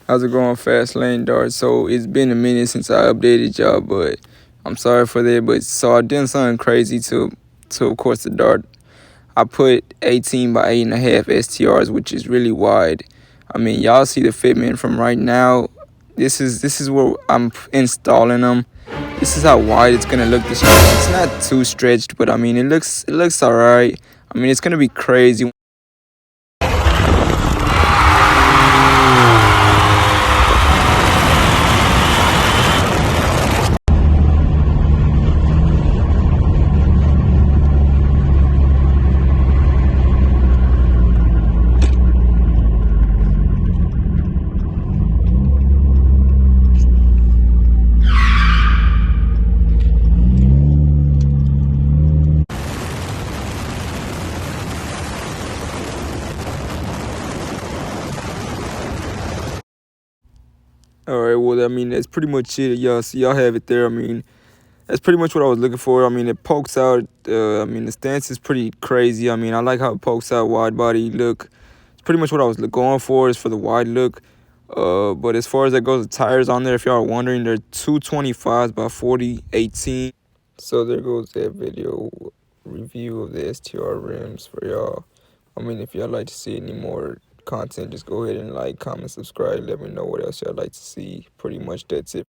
How's it going, Fast Lane Dart? So it's been a minute since I updated y'all, but I'm sorry for that. But so I did something crazy to of course the Dart. I put 18 by 8.5 STRs, which is really wide. I mean, y'all see the fitment from right now. This is where I'm installing them. This is how wide it's gonna look. It's not too stretched, but I mean it looks alright. I mean it's gonna be crazy. All right, well, I mean, that's pretty much it. Y'all see, y'all have it there. I mean, that's pretty much what I was looking for. I mean, it pokes out. I mean, the stance is pretty crazy. I mean, I like how it pokes out, wide body look. It's pretty much what I was going for, is for the wide look. But as far as that goes, the tires on there, if y'all are wondering, they're 225s by 4018. So there goes that video review of the STR rims for y'all. I mean, if y'all like to see any more content, just go ahead and like, comment, subscribe. Let me know what else y'all like to see. Pretty much that's it.